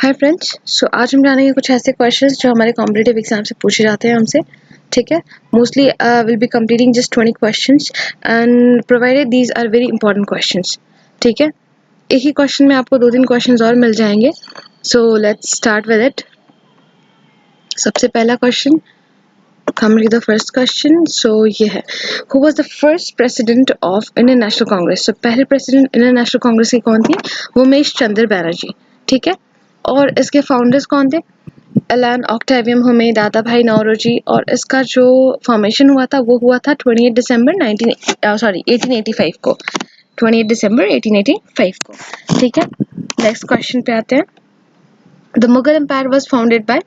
Hi friends, सो आज हम जानेंगे कुछ ऐसे क्वेश्चंस जो हमारे कॉम्पिटिटिव एग्जाम से पूछे जाते हैं हमसे. ठीक है. Mostly will be completing just 20 questions and provided these are very important questions. ठीक है. एक ही क्वेश्चन में आपको 2-3 क्वेश्चंस और मिल जाएंगे. So let's start with it. सबसे पहला question, coming to the first question. So ये है, who was the first president of Indian National Congress? So पहले president Indian National Congress के कौन थे? उमेश चंद्र बैनर्जी. ठीक है. और इसके फाउंडर्स कौन थे? एलन ऑक्टेवियम हुमे, दादा भाई नौरोजी. और इसका जो फॉर्मेशन हुआ था वो हुआ था 28 दिसंबर 1885 को. 28 दिसंबर 1885 को. ठीक है. नेक्स्ट क्वेश्चन पे आते हैं. The Mughal empire was founded by.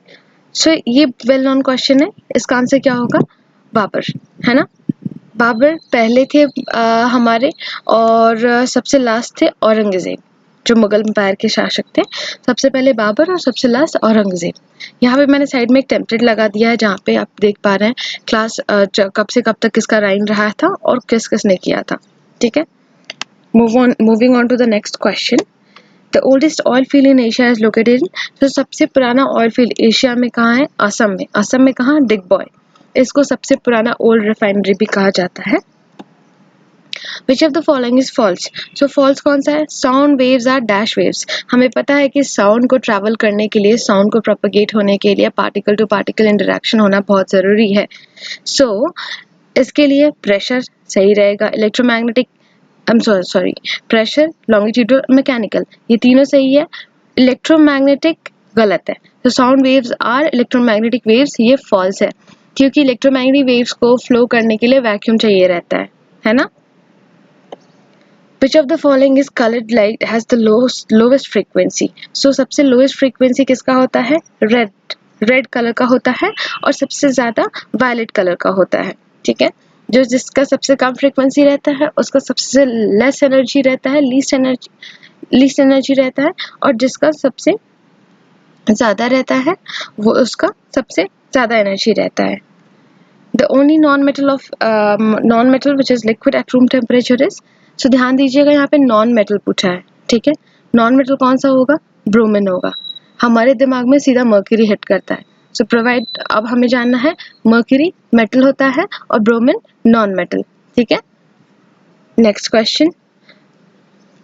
So ये वेल नोन क्वेश्चन है. इसका आंसर क्या होगा? बाबर. है ना. बाबर पहले थे हमारे, और सबसे लास्ट थे औरंगजेब. जो मुगल एम्पायर के शासक थे, सबसे पहले बाबर और सबसे लास्ट औरंगजेब. यहाँ पे मैंने साइड में एक टेम्पलेट लगा दिया है जहाँ पे आप देख पा रहे हैं क्लास कब से कब तक किसका राइन रहा था और किस किसने किया था. ठीक है. Moving on to the next question. The oldest oil field in Asia is located in. तो सबसे पुराना ऑयल फील्ड एशिया में कहाँ है? असम में. असम में कहाँ? डिगबॉय. इसको सबसे पुराना ओल्ड रिफाइनरी भी कहा जाता है. Which of the following is false? So false कौन सा है? Sound waves are dash waves. हमें पता है कि साउंड को ट्रैवल करने के लिए, साउंड को प्रोपगेट होने के लिए पार्टिकल टू पार्टिकल इंटरेक्शन होना बहुत ज़रूरी है. So इसके लिए प्रेशर सही रहेगा. Electromagnetic sorry pressure, longitudinal, mechanical, ये तीनों सही है. इलेक्ट्रोमैग्नेटिक गलत है. तो sound waves are electromagnetic waves, ये फॉल्स है, क्योंकि इलेक्ट्रोमैग्नेटिक वेव्स को फ्लो करने के लिए वैक्यूम चाहिए रहता है ना. Which of the following is colored light has the lowest frequency? So सबसे lowest frequency किसका होता है? रेड कलर का होता है, और सबसे ज़्यादा वायलेट कलर का होता है. ठीक है. जिसका सबसे कम फ्रीक्वेंसी रहता है उसका सबसे लेस एनर्जी रहता है, लीस्ट एनर्जी रहता है, और जिसका सबसे ज़्यादा रहता है वो उसका सबसे ज़्यादा एनर्जी रहता है. The only non-metal which is liquid at room temperature is. So ध्यान दीजिएगा, यहाँ पे नॉन मेटल पूछा है. ठीक है. नॉन मेटल कौन सा होगा? ब्रोमिन होगा. हमारे दिमाग में सीधा मर्क्यूरी हिट करता है. सो अब हमें जानना है मर्क्यूरी मेटल होता है और ब्रोमिन नॉन मेटल. ठीक है. Next question.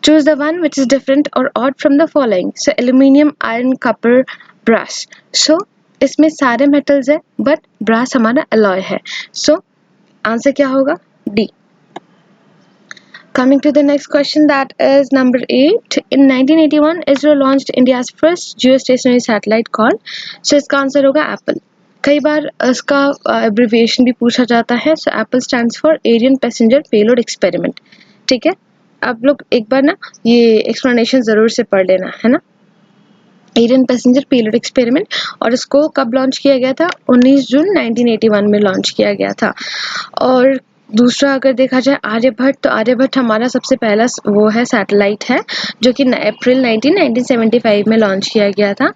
Choose the one which is different or odd from the following. So aluminium, iron, copper, brass. So इसमें सारे मेटल्स है, बट ब्रास हमारा अलॉय है. सो आंसर क्या होगा? D. Coming to the next question, that is number 8. In 1981, Israel launched India's first geostationary satellite called. So इसका answer होगा Apple. कई बार इसका एब्रिविएशन भी पूछा जाता है. So Apple stands for Ariane passenger payload experiment. ठीक है. आप लोग एक बार ना ये एक्सप्लेनेशन ज़रूर से पढ़ लेना, है ना. एरियन पैसेंजर पेलोड एक्सपेरिमेंट, और इसको कब लॉन्च किया गया था? 19 जून 1981 में लॉन्च किया गया था. और दूसरा अगर देखा जाए आर्यभट्ट, तो आर्यभट्ट हमारा सबसे पहला वो है सैटेलाइट है, जो कि अप्रैल 1975 में लॉन्च किया गया था.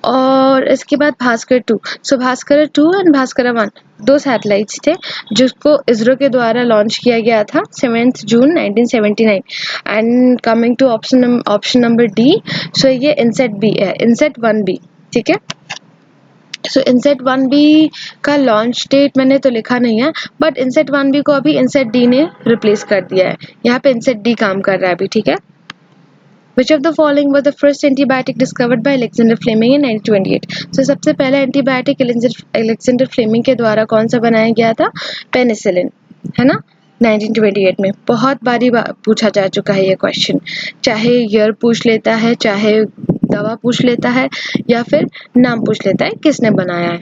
और इसके बाद भास्कर 2. सो भास्कर 2 एंड भास्कर 1 दो सैटेलाइट्स थे जिसको इसरो के द्वारा लॉन्च किया गया था 7 जून 1979. And coming to option number D. So ये इनसेट बी है, इनसेट 1B. ठीक है. सो इनसेट 1B का लॉन्च डेट मैंने तो लिखा नहीं है, बट इनसेट 1B को अभी इनसेट डी ने रिप्लेस कर दिया है. यहाँ पे इनसेट डी काम कर रहा है अभी. ठीक है. Which of the following was the first antibiotic discovered by Alexander Fleming in 1928? So सबसे पहला एंटीबायोटिक अलेक्जेंडर फ्लेमिंग के द्वारा कौन सा बनाया गया था? पेनिसिलिन. है ना. 1928 में. बहुत बारी पूछा जा चुका है ये क्वेश्चन. चाहे ईयर पूछ लेता है, चाहे दवा पूछ लेता है, या फिर नाम पूछ लेता है किसने बनाया है.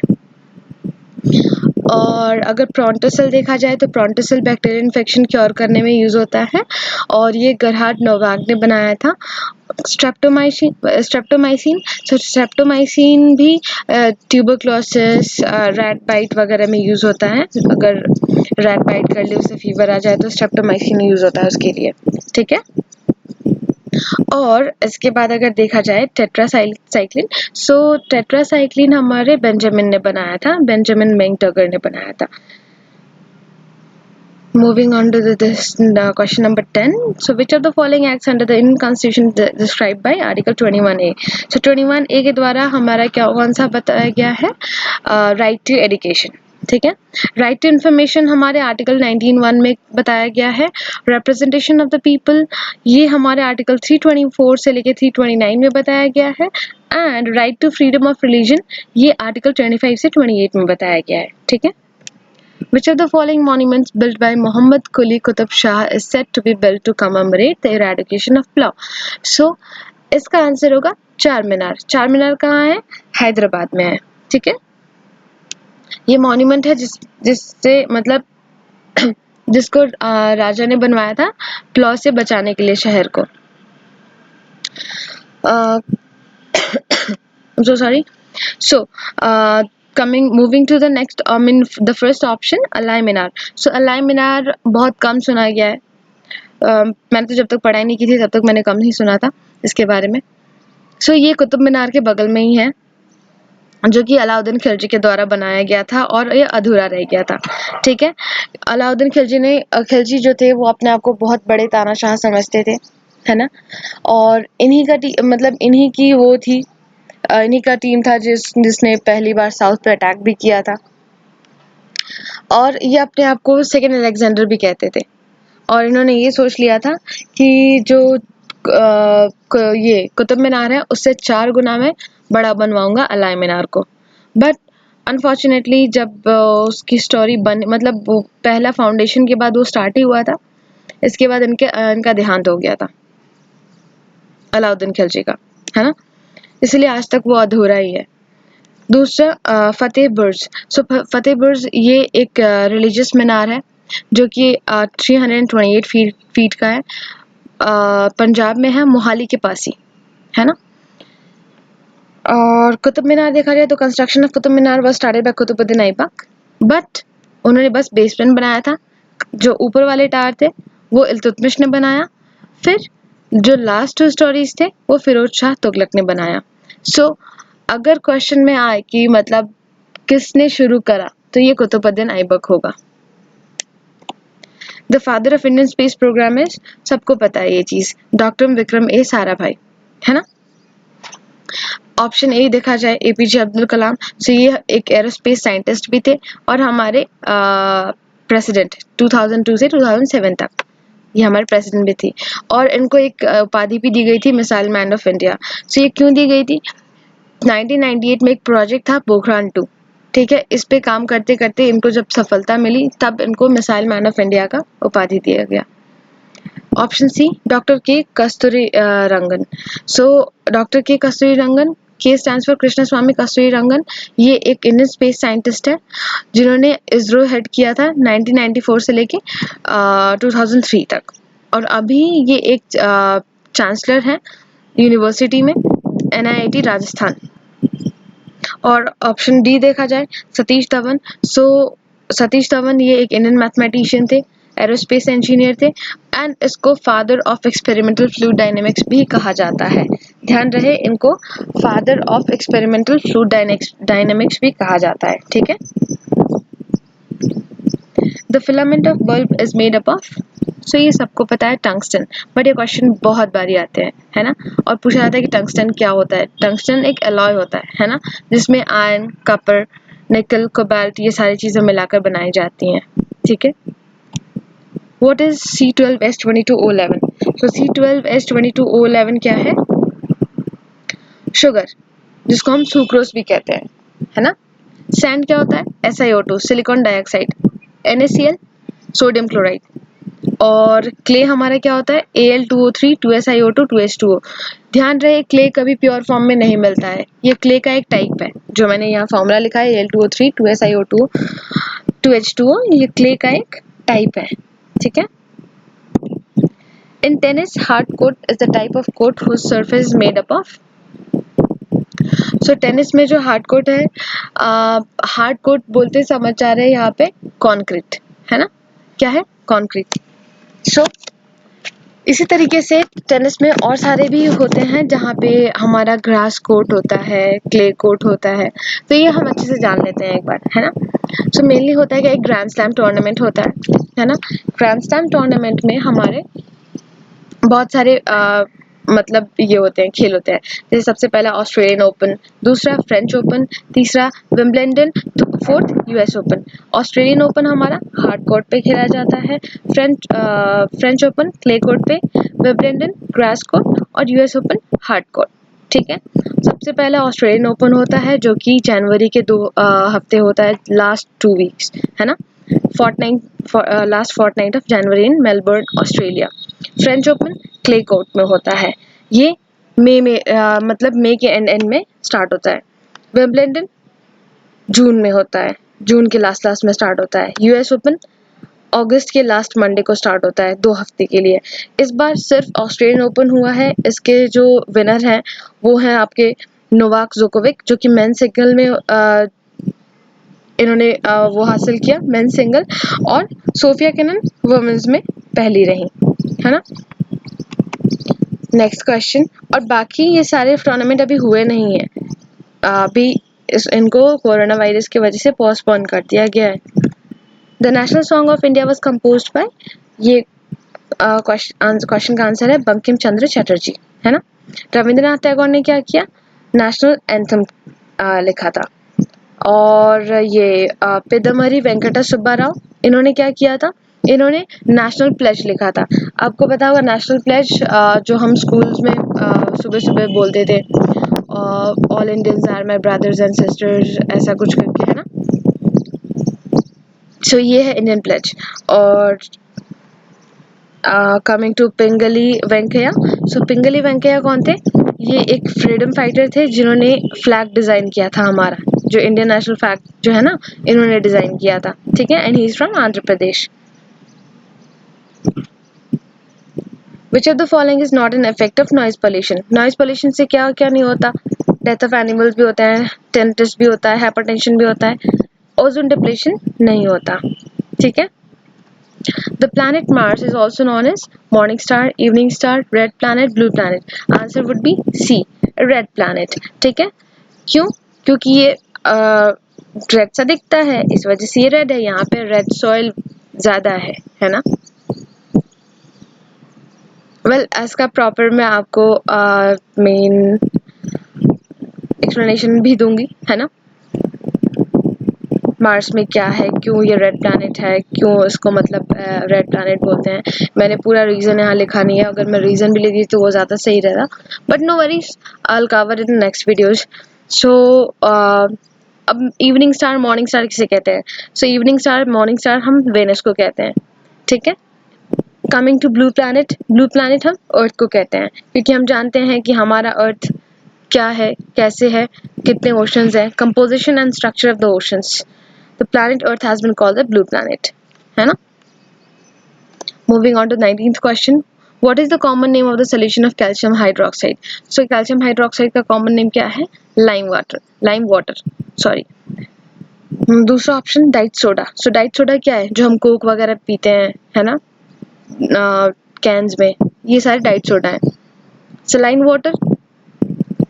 और अगर प्रोंटोसेल देखा जाए तो प्रोंटोसेल बैक्टीरियल इन्फेक्शन क्योर करने में यूज़ होता है, और ये गरहार्ड नोवाक ने बनाया था. स्ट्रेप्टोमाइसिन भी ट्यूबरक्लोसिस, रैट बाइट वगैरह में यूज़ होता है. अगर रैट बाइट कर ले, उससे फीवर आ जाए, तो स्ट्रेप्टोमाइसिन यूज़ होता है उसके लिए. ठीक है. और इसके बाद अगर देखा जाए टेट्रासाइक्लिन. सो टेट्रासाइक्लिन हमारे बेंजामिन ने बनाया था, बेंजामिन मैंगटगर ने बनाया था. Moving on to this question number 10. So, which of the following acts under the Indian Constitution described by Article 21A? So, 21A के द्वारा हमारा कौन सा बताया गया है? Right to education. ठीक है. Right to information हमारे आर्टिकल 19(1) में बताया गया है. Representation of the people ये हमारे आर्टिकल 324 से लेके 329 में बताया गया है. And right to freedom of religion ये आर्टिकल 25 से 28 में बताया गया है. ठीक है. Which of the following monuments built by Muhammad Quli Qutub Shah is said to be built to commemorate the eradication of plough? So, इसका आंसर होगा चार मीनार. चार मीनार कहाँ है? हैदराबाद में है. ठीक है. ये मॉन्यूमेंट है जिससे मतलब जिसको राजा ने बनवाया था प्लॉ से बचाने के लिए शहर को. I'm so sorry. So, moving to the next, the first option, Alai Minar. So, Alai Minar बहुत कम सुना गया है. मैंने तो जब तक पढ़ाई नहीं की थी तब तक मैंने कम ही सुना था इसके बारे में. So, ये कुतुब मीनार के बगल में ही है जो कि अलाउद्दीन खिलजी के द्वारा बनाया गया था और ये अधूरा रह गया था. ठीक है. अलाउद्दीन खिलजी जो थे वो अपने आप को बहुत बड़े तानाशाह समझते थे, है ना. और इन्हीं की वो थी, इन्हीं का टीम था जिसने पहली बार साउथ पर अटैक भी किया था. और ये अपने आप को सेकेंड अलेक्जेंडर भी कहते थे. और इन्होंने ये सोच लिया था कि जो ये कुतुब मीनार है उससे 4 गुना में बड़ा बनवाऊंगा अलाई मीनार को. बट अनफॉर्चुनेटली जब उसकी स्टोरी मतलब वो पहला फाउंडेशन के बाद वो स्टार्ट ही हुआ था, इसके बाद इनका देहांत हो गया था अलाउद्दीन खिलजी का, है ना. इसलिए आज तक वो अधूरा ही है. दूसरा फतेह बुर्ज. सो फतेह बुर्ज ये एक रिलीजियस मीनार है जो कि 328 फीट का है. पंजाब में है, मोहाली के पास ही, है ना. और कुतुब मीनार देखा जाए तो construction of Qutub Minar was started by Qutbuddin Aibak, but उन्होंने बस बेसमेंट बनाया था. जो ऊपर वाले टावर थे वो इल्तुतमिश ने बनाया. फिर जो लास्ट 2 स्टोरीज थे वो फिरोज शाह तुगलक ने बनाया. सो अगर क्वेश्चन में आए कि मतलब किसने शुरू करा तो ये कुतुबुद्दीन ऐबक होगा. The father of Indian space programme is, सबको पता है ये चीज, डॉक्टर विक्रम ए साराभाई, है ना. ऑप्शन ए देखा जाए एपीजे अब्दुल कलाम. सो ये एक एरोस्पेस साइंटिस्ट भी थे और हमारे प्रेसिडेंट 2002 से 2007 तक ये हमारे प्रेसिडेंट भी थी. और इनको एक उपाधि भी दी गई थी मिसाइल मैन ऑफ इंडिया. सो ये क्यों दी गई थी? 1998 में एक प्रोजेक्ट था पोखरान 2. ठीक है. इस पे काम करते करते इनको जब सफलता मिली तब इनको मिसाइल मैन ऑफ इंडिया का उपाधि दिया गया. ऑप्शन सी डॉक्टर के कस्तूरी रंगन. सो डॉक्टर के कस्तूरी रंगन, के स्टैंड्स फॉर कृष्ण स्वामी कस्तूरी रंगन, ये एक इंडियन स्पेस साइंटिस्ट है जिन्होंने इसरो हेड किया था 1994 से लेके 2003 तक. और अभी ये एक चांसलर हैं यूनिवर्सिटी में, NIT राजस्थान. और ऑप्शन डी देखा जाए सतीश धवन. सो सतीश धवन ये एक इंडियन मैथमेटिशियन थे, एरोस्पेस इंजीनियर थे एंड इसको father of experimental fluid dynamics भी कहा जाता है. ध्यान रहे, इनको father of experimental fluid dynamics भी कहा जाता है. ठीक है. The filament of bulb is made up of. So ये सबको पता है टंगस्टन. बट ये क्वेश्चन बहुत बारी आते हैं, है ना. और पूछा जाता है कि टंगस्टन क्या होता है. टंगस्टन एक अलॉय होता है ना, जिसमें आयरन, कॉपर, निकल, कोबाल्ट ये सारी चीजें मिलाकर बनाई जाती हैं. ठीक है. What is C12H22O11? So C12H22O11 क्या है? शुगर, जिसको हम सुक्रोज भी कहते हैं, है ना. सैंड क्या होता है? SiO2 silicon dioxide. NaCl sodium chloride. और क्ले हमारा क्या होता है? Al2O3 2SiO2 2H2O. ध्यान रहे क्ले कभी प्योर फॉर्म में नहीं मिलता है, ये क्ले का एक टाइप है. जो मैंने यहाँ फॉर्मूला लिखा है Al2O3 2SiO2 2H2O, ये क्ले का एक टाइप है. ठीक है. In tennis, hard court is the type of court whose surface is made up of. So tennis में जो हार्ड कोर्ट है, हार्ड कोर्ट बोलते समझ आ रहे हैं यहाँ पे कॉन्क्रीट, है ना. क्या है? कॉन्क्रीट. सो इसी तरीके से टेनिस में और सारे भी होते हैं जहाँ पे हमारा ग्रास कोर्ट होता है, क्ले कोर्ट होता है. तो ये हम अच्छे से जान लेते हैं एक बार, है ना. सो मेनली होता है कि एक ग्रैंड स्लैम टूर्नामेंट होता है ना। ग्रैंड स्लैम टूर्नामेंट में हमारे बहुत सारे मतलब ये होते हैं, खेल होते हैं। जैसे सबसे पहला ऑस्ट्रेलियन ओपन, दूसरा फ्रेंच ओपन, तीसरा Wimbledon, fourth US open. Australian open हमारा हार्ड कोर्ट पे खेला जाता है, फ्रेंच ओपन क्ले कोर्ट पे, विंबलडन ग्रास कोर्ट और यूएस ओपन हार्ड कोर्ट। ठीक है, सबसे पहला ऑस्ट्रेलियन ओपन होता है जो कि जनवरी के 2 हफ्ते होता है, लास्ट 2 वीक्स है ना, last fortnight of January in Melbourne Australia. French Open clay court में होता है, ये मई में मतलब मई के एंड में स्टार्ट होता है। विंबलडन जून में होता है, जून के लास्ट में स्टार्ट होता है। यूएस ओपन अगस्त के लास्ट मंडे को स्टार्ट होता है 2 हफ्ते के लिए। इस बार सिर्फ ऑस्ट्रेलियन ओपन हुआ है, इसके जो विनर हैं वो हैं आपके नोवाक जोकोविक, जो कि मेन सिंगल में इन्होंने वो हासिल किया मेन सिंगल, और सोफिया केनिन वुमेन्स में पहली रही है ना। नेक्स्ट क्वेश्चन, और बाकी ये सारे टूर्नामेंट अभी हुए नहीं है, अभी इनको कोरोना वायरस की वजह से पोस्टपोन कर दिया गया है। The national song of India was composed bye, ये क्वेश्चन का आंसर है बंकिम चंद्र चटर्जी है ना। रविंद्रनाथ टैगोर ने क्या किया, नेशनल एंथम लिखा था। और ये पेदमरी वेंकटा सुब्बा राव, इन्होंने क्या किया था, इन्होंने नेशनल प्लेज लिखा था। आपको पता होगा नेशनल प्लेज जो हम स्कूल्स में सुबह सुबह बोलते थे, all Indians are my brothers and sisters, ऐसा कुछ करके है ना। सो ये है इंडियन प्लेज। और coming to Pingali Venkayya, so Pingali Venkayya कौन थे, ये एक फ्रीडम फाइटर थे जिन्होंने फ्लैग डिजाइन किया था हमारा, जो इंडियन नेशनल फ्लैग जो है ना, इन्होंने डिजाइन किया था। ठीक है, and he is from Andhra Pradesh. Which of the following is not an effect of noise pollution? Noise pollution से क्या क्या नहीं होता, डेथ ऑफ एनिमल्स भी होता है, टेंटिस भी होता है, हाइपरटेंशन भी होता है, ओजोन डिप्लेशन नहीं होता। ठीक है, The planet Mars is also known as morning star, evening star, red planet, blue planet. Answer would be C, red planet. ठीक है, क्यों, क्योंकि ये रेड सा दिखता है, इस वजह से ये रेड है, यहाँ पे रेड सॉइल ज्यादा है ना। वेल इसका प्रॉपर मैं आपको मेन एक्सप्लेनेशन भी दूंगी है ना, मार्स में क्या है, क्यों ये रेड प्लैनेट है, क्यों इसको मतलब रेड प्लैनेट बोलते हैं। मैंने पूरा रीज़न यहाँ लिखा नहीं है, अगर मैं रीज़न भी लिखी तो वो ज़्यादा सही रहेगा, but no worries, I will cover in next videos. So अब इवनिंग स्टार मॉर्निंग स्टार किसे कहते हैं, so evening star morning star हम वेनस को कहते हैं। ठीक है, कमिंग टू ब्लू प्लैनेट हम अर्थ को कहते हैं, क्योंकि हम जानते हैं कि हमारा अर्थ क्या है, कैसे है, कितने ओशंस हैं, composition and structure of the oceans. The planet Earth has been called the blue planet, है ना। Moving on to 19th question. What is the common name of the solution of calcium hydroxide? So calcium hydroxide का common name क्या है, lime water, sorry। दूसरा option diet soda. So diet soda क्या है, जो हम कोक वगैरह पीते हैं है ना कैंस में, ये सारे डाइट सोडा है। Saline water,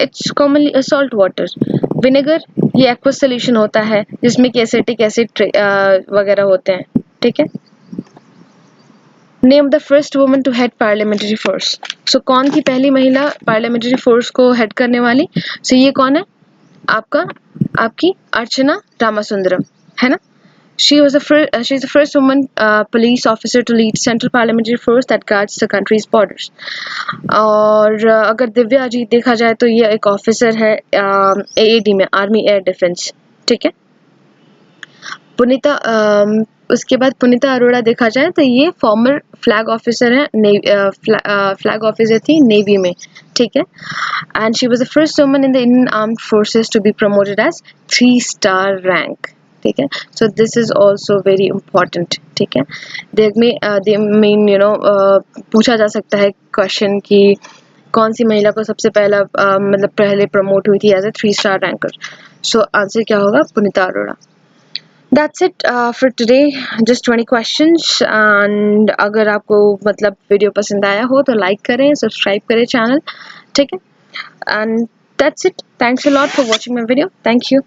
it's commonly salt water. Vinegar, ये एक्वस सोल्यूशन होता है जिसमें कि एसिटिक एसिड वगैरह होते हैं। ठीक है, name the first woman to head parliamentary force. So कौन थी पहली महिला पार्लियामेंट्री फोर्स को हेड करने वाली, सो ये कौन है, आपकी अर्चना रामासुंदरम है ना। She is the first woman police officer to lead central parliamentary force that guards the country's borders. और अगर दिव्या अजीत देखा जाए तो ये एक ऑफिसर है AAD में, आर्मी एयर डिफेंस। ठीक है, पुनीता उसके बाद पुनीता अरोड़ा देखा जाए तो ये फॉर्मर फ्लैग ऑफिसर है, फ्लैग ऑफिसर थी नेवी में। ठीक है, and she was the first woman in the Indian armed forces to be promoted as 3-star rank. ठीक है, so this is also very important. ठीक है, दे मीन पूछा जा सकता है क्वेश्चन कि कौन सी महिला को सबसे पहला मतलब पहले प्रमोट हुई थी as a 3-star ranker. So answer क्या होगा, पुनीता Arora. That's it for today, just 20 questions। and अगर आपको मतलब वीडियो पसंद आया हो तो लाइक करें, सब्सक्राइब करें चैनल। ठीक है, and that's it, thanks a lot for watching my video, thank you।